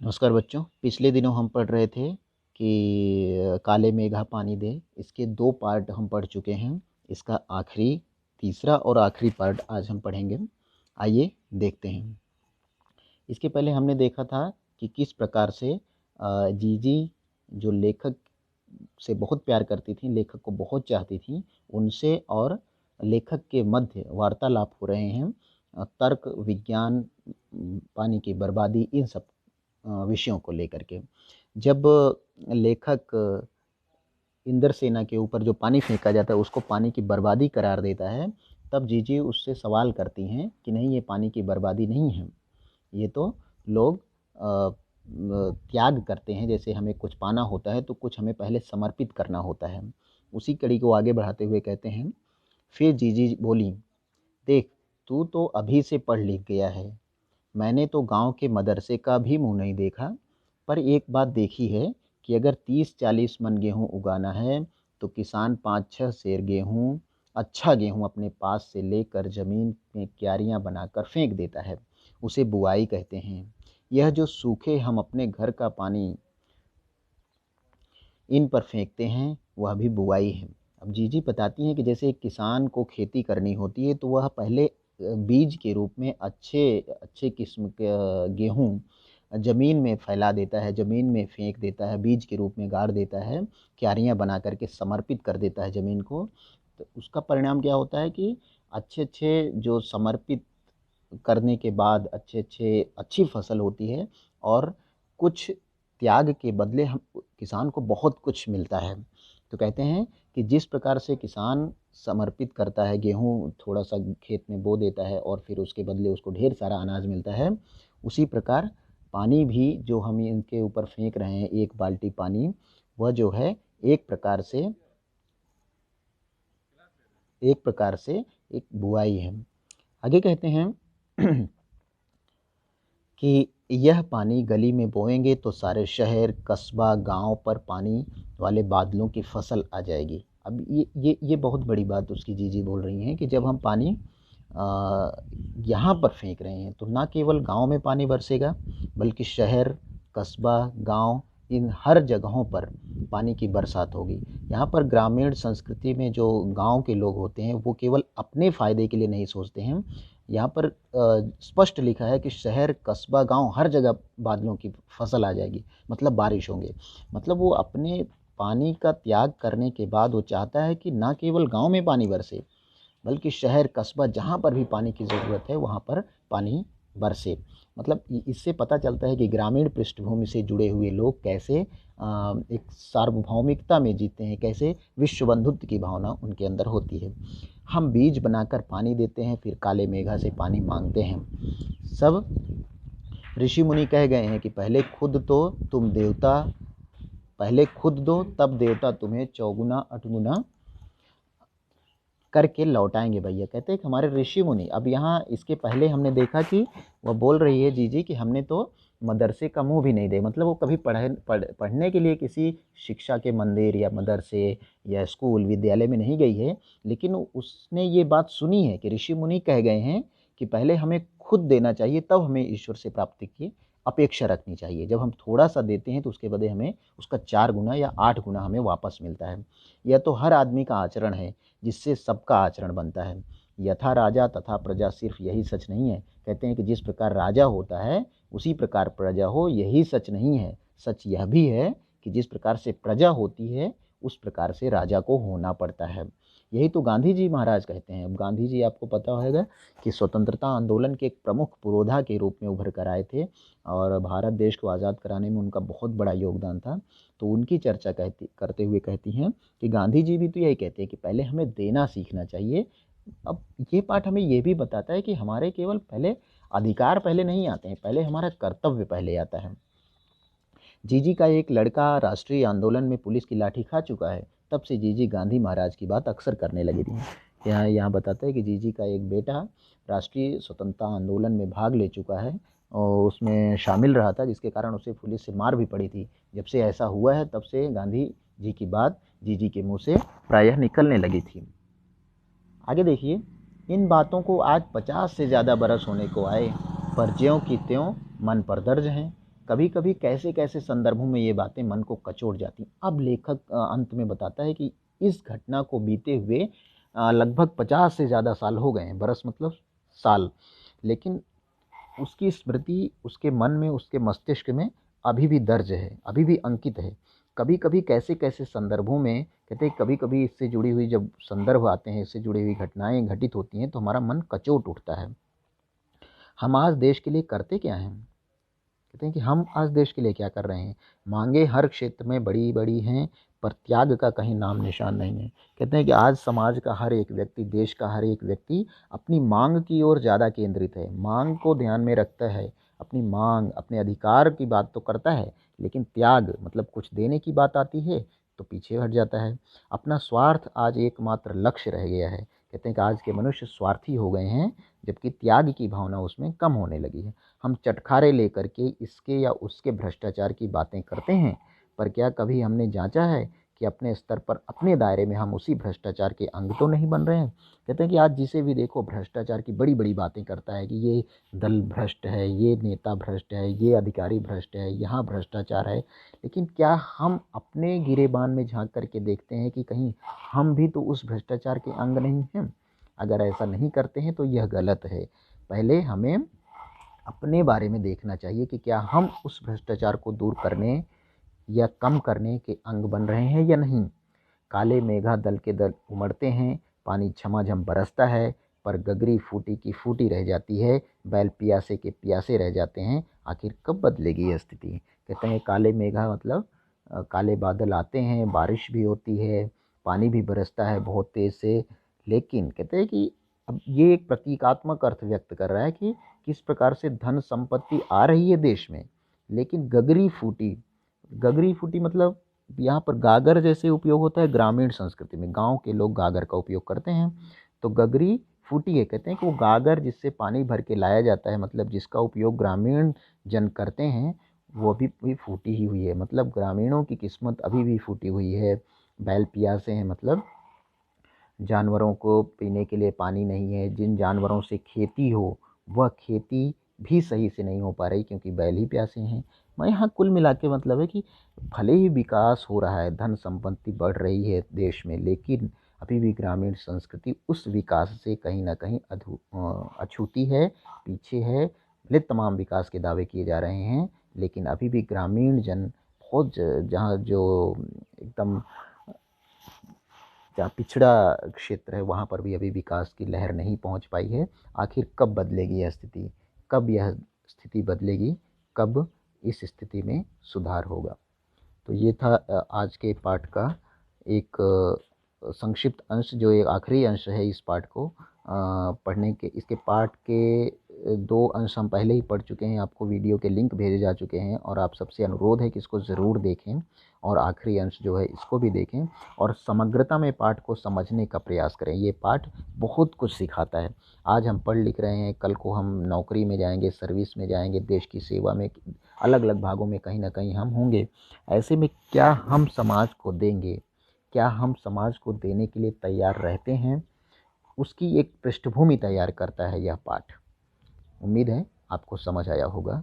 नमस्कार बच्चों। पिछले दिनों हम पढ़ रहे थे कि काले मेघा पानी दे। इसके 2 पार्ट हम पढ़ चुके हैं। इसका तीसरा और आखिरी पार्ट आज हम पढ़ेंगे। आइए देखते हैं। इसके पहले हमने देखा था कि किस प्रकार से जीजी जो लेखक से बहुत प्यार करती थी, लेखक को बहुत चाहती थी, उनसे और लेखक के मध्य वार्तालाप हो रहे हैं। तर्क, विज्ञान, पानी की बर्बादी, इन सब विषयों को लेकर के। जब लेखक इंद्रसेना के ऊपर जो पानी फेंका जाता है उसको पानी की बर्बादी करार देता है, तब जीजी उससे सवाल करती हैं कि नहीं, ये पानी की बर्बादी नहीं है, ये तो लोग त्याग करते हैं। जैसे हमें कुछ पाना होता है तो कुछ हमें पहले समर्पित करना होता है। उसी कड़ी को आगे बढ़ाते हुए कहते हैं, फिर जीजी बोली, देख, तू तो अभी से पढ़ लिख गया है, मैंने तो गांव के मदरसे का भी मुंह नहीं देखा, पर एक बात देखी है कि अगर 30-40 मन गेहूं उगाना है तो किसान 5-6 सेर गेहूं, अच्छा गेहूं अपने पास से लेकर ज़मीन में क्यारियां बनाकर फेंक देता है। उसे बुआई कहते हैं। यह जो सूखे हम अपने घर का पानी इन पर फेंकते हैं वह भी बुआई है। अब जीजी बताती हैं कि जैसे एक किसान को खेती करनी होती है तो वह पहले बीज के रूप में अच्छे अच्छे किस्म के गेहूँ ज़मीन में फैला देता है, ज़मीन में फेंक देता है, बीज के रूप में गाड़ देता है, क्यारियाँ बना करके समर्पित कर देता है ज़मीन को। तो उसका परिणाम क्या होता है कि अच्छे अच्छे जो समर्पित करने के बाद अच्छी फसल होती है, और कुछ त्याग के बदले हम किसान को बहुत कुछ मिलता है। तो कहते हैं कि जिस प्रकार से किसान समर्पित करता है, गेहूँ थोड़ा-सा खेत में बो देता है और फिर उसके बदले उसको ढेर सारा अनाज मिलता है, उसी प्रकार पानी भी जो हम इनके ऊपर फेंक रहे हैं, 1 बाल्टी पानी, वह जो है एक प्रकार से एक बुआई है। आगे कहते हैं कि यह पानी गली में बोएंगे तो सारे शहर, कस्बा, गांव पर पानी वाले बादलों की फसल आ जाएगी। अब ये बहुत बड़ी बात उसकी जीजी बोल रही हैं कि जब हम पानी यहाँ पर फेंक रहे हैं तो ना केवल गांव में पानी बरसेगा, बल्कि शहर, कस्बा, गांव, इन हर जगहों पर पानी की बरसात होगी। यहाँ पर ग्रामीण संस्कृति में जो गांव के लोग होते हैं वो केवल अपने फ़ायदे के लिए नहीं सोचते हैं। यहाँ पर स्पष्ट लिखा है कि शहर, कस्बा, गांव, हर जगह बादलों की फसल आ जाएगी, मतलब बारिश होंगे। मतलब वो अपने पानी का त्याग करने के बाद वो चाहता है कि ना केवल गांव में पानी बरसे, बल्कि शहर, कस्बा, जहाँ पर भी पानी की ज़रूरत है वहाँ पर पानी बरसे। मतलब इससे पता चलता है कि ग्रामीण पृष्ठभूमि से जुड़े हुए लोग कैसे एक सार्वभौमिकता में जीते हैं, कैसे विश्व बंधुत्व की भावना उनके अंदर होती है। हम बीज बनाकर पानी देते हैं, फिर काले मेघा से पानी मांगते हैं। सब ऋषि मुनि कह गए हैं कि पहले खुद दो तब देवता तुम्हें चौगुना अठगुना करके लौटाएंगे भैया। कहते हैं कि हमारे ऋषि मुनि, अब यहाँ इसके पहले हमने देखा कि वह बोल रही है जीजी कि हमने तो मदरसे का मुंह भी नहीं दे, मतलब वो कभी पढ़ने के लिए किसी शिक्षा के मंदिर या मदरसे या स्कूल विद्यालय में नहीं गई है, लेकिन उसने ये बात सुनी है कि ऋषि मुनि कह गए हैं कि पहले हमें खुद देना चाहिए, तब हमें ईश्वर से प्राप्ति की अपेक्षा रखनी चाहिए। जब हम थोड़ा सा देते हैं तो उसके बदले हमें उसका 4 गुना या 8 गुना हमें वापस मिलता है। यह तो हर आदमी का आचरण है जिससे सबका आचरण बनता है। यथा राजा तथा प्रजा, सिर्फ यही सच नहीं है। कहते हैं कि जिस प्रकार राजा होता है उसी प्रकार प्रजा हो, यही सच नहीं है। सच यह भी है कि जिस प्रकार से प्रजा होती है उस प्रकार से राजा को होना पड़ता है। यही तो गांधी जी महाराज कहते हैं। अब गांधी जी, आपको पता होगा कि स्वतंत्रता आंदोलन के एक प्रमुख पुरोधा के रूप में उभर कर आए थे और भारत देश को आज़ाद कराने में उनका बहुत बड़ा योगदान था। तो उनकी चर्चा करते हुए कहती हैं कि गांधी जी भी तो यही कहते हैं कि पहले हमें देना सीखना चाहिए। अब ये पाठ हमें ये भी बताता है कि हमारे केवल पहले अधिकार पहले नहीं आते हैं, पहले हमारा कर्तव्य पहले आता है। जीजी का एक लड़का राष्ट्रीय आंदोलन में पुलिस की लाठी खा चुका है, तब से जीजी गांधी महाराज की बात अक्सर करने लगी थी। यहाँ बताते हैं कि जीजी का एक बेटा राष्ट्रीय स्वतंत्रता आंदोलन में भाग ले चुका है और उसमें शामिल रहा था, जिसके कारण उसे पुलिस से मार भी पड़ी थी। जब से ऐसा हुआ है तब से गांधी जी की बात जीजी के मुंह से प्रायः निकलने लगी थी। आगे देखिए, इन बातों को आज 50 से ज़्यादा बरस होने को आए, पर ज्यों की त्यों मन पर दर्ज हैं। कभी कभी कैसे कैसे संदर्भों में ये बातें मन को कचोट जाती। अब लेखक अंत में बताता है कि इस घटना को बीते हुए लगभग 50 से ज़्यादा साल हो गए हैं, बरस मतलब साल, लेकिन उसकी स्मृति उसके मन में, उसके मस्तिष्क में अभी भी दर्ज है, अभी भी अंकित है। कभी कभी कैसे कैसे संदर्भों में, कहते हैं कभी कभी इससे जुड़ी हुई जब संदर्भ आते हैं, इससे जुड़ी हुई घटनाएं घटित होती हैं तो हमारा मन कचोट उठता है। हम आज देश के लिए करते क्या हैं? कहते हैं कि हम आज देश के लिए क्या कर रहे हैं? मांगे हर क्षेत्र में बड़ी बड़ी हैं, पर त्याग का कहीं नाम निशान नहीं है। कहते हैं कि आज समाज का हर एक व्यक्ति, देश का हर एक व्यक्ति अपनी मांग की ओर ज़्यादा केंद्रित है, मांग को ध्यान में रखता है, अपनी मांग, अपने अधिकार की बात तो करता है, लेकिन त्याग मतलब कुछ देने की बात आती है तो पीछे हट जाता है। अपना स्वार्थ आज एकमात्र लक्ष्य रह गया है। कहते हैं कि आज के मनुष्य स्वार्थी हो गए हैं, जबकि त्याग की भावना उसमें कम होने लगी है। हम चटखारे लेकर के इसके या उसके भ्रष्टाचार की बातें करते हैं, पर क्या कभी हमने जांचा है कि अपने स्तर पर, अपने दायरे में हम उसी भ्रष्टाचार के अंग तो नहीं बन रहे हैं? कहते हैं कि आज जिसे भी देखो भ्रष्टाचार की बड़ी बड़ी बातें करता है कि ये दल भ्रष्ट है, ये नेता भ्रष्ट है, ये अधिकारी भ्रष्ट है, यहाँ भ्रष्टाचार है। लेकिन क्या हम अपने गिरेबान में झांक करके देखते हैं कि कहीं हम भी तो उस भ्रष्टाचार के अंग नहीं हैं? अगर ऐसा नहीं करते हैं तो यह गलत है। पहले हमें अपने बारे में देखना चाहिए कि क्या हम उस भ्रष्टाचार को दूर करने या कम करने के अंग बन रहे हैं या नहीं। काले मेघा दल के दल उमड़ते हैं, पानी झमाझम बरसता है, पर गगरी फूटी की फूटी रह जाती है, बैल पियासे के प्यासे रह जाते हैं। आखिर कब बदलेगी यह स्थिति? कहते हैं काले मेघा मतलब काले बादल आते हैं, बारिश भी होती है, पानी भी बरसता है बहुत तेज़ से, लेकिन कहते हैं कि अब ये एक प्रतीकात्मक अर्थ व्यक्त कर रहा है कि किस प्रकार से धन संपत्ति आ रही है देश में, लेकिन गगरी फूटी मतलब यहाँ पर गागर जैसे उपयोग होता है ग्रामीण संस्कृति में, गांव के लोग गागर का उपयोग करते हैं, तो गगरी फूटी है। कहते हैं कि वो गागर जिससे पानी भर के लाया जाता है, मतलब जिसका उपयोग ग्रामीण जन करते हैं, वो अभी भी फूटी ही हुई है। मतलब ग्रामीणों की किस्मत अभी भी फूटी हुई है। बैल पियासे हैं मतलब जानवरों को पीने के लिए पानी नहीं है, जिन जानवरों से खेती हो वह खेती भी सही से नहीं हो पा रही क्योंकि बैल ही प्यासे हैं। मैं यहाँ कुल मिला के मतलब है कि भले ही विकास हो रहा है, धन संपत्ति बढ़ रही है देश में, लेकिन अभी भी ग्रामीण संस्कृति उस विकास से कहीं ना कहीं अछूती है, पीछे है। भले तमाम विकास के दावे किए जा रहे हैं, लेकिन अभी भी ग्रामीण जन बहुत जहाँ जो एकदम जहाँ पिछड़ा क्षेत्र है वहाँ पर भी अभी विकास की लहर नहीं पहुँच पाई है। आखिर कब बदलेगी यह स्थिति? कब यह स्थिति बदलेगी? कब इस स्थिति में सुधार होगा? तो ये था आज के पाठ का एक संक्षिप्त अंश, जो एक आखिरी अंश है इस पाठ को पढ़ने के। इसके पाठ के 2 अंश हम पहले ही पढ़ चुके हैं, आपको वीडियो के लिंक भेजे जा चुके हैं, और आप सबसे अनुरोध है कि इसको ज़रूर देखें और आखिरी अंश जो है इसको भी देखें और समग्रता में पाठ को समझने का प्रयास करें। ये पाठ बहुत कुछ सिखाता है। आज हम पढ़ लिख रहे हैं, कल को हम नौकरी में जाएंगे, सर्विस में जाएंगे, देश की सेवा में अलग अलग भागों में कहीं ना कहीं हम होंगे। ऐसे में क्या हम समाज को देंगे, क्या हम समाज को देने के लिए तैयार रहते हैं, उसकी एक पृष्ठभूमि तैयार करता है यह पाठ। उम्मीद है आपको समझ आया होगा।